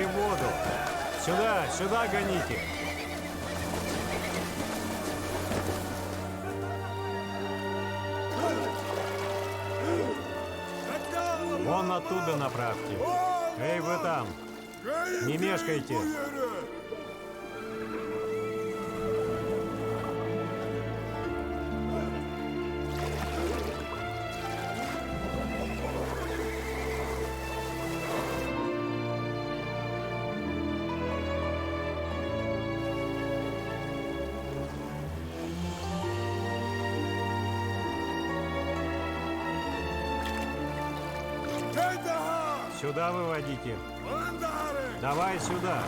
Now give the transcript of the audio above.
Пошли в воду. Сюда, сюда гоните. Вон оттуда направьте. Эй, вы там, не мешкайте. Сюда выводите. Давай сюда.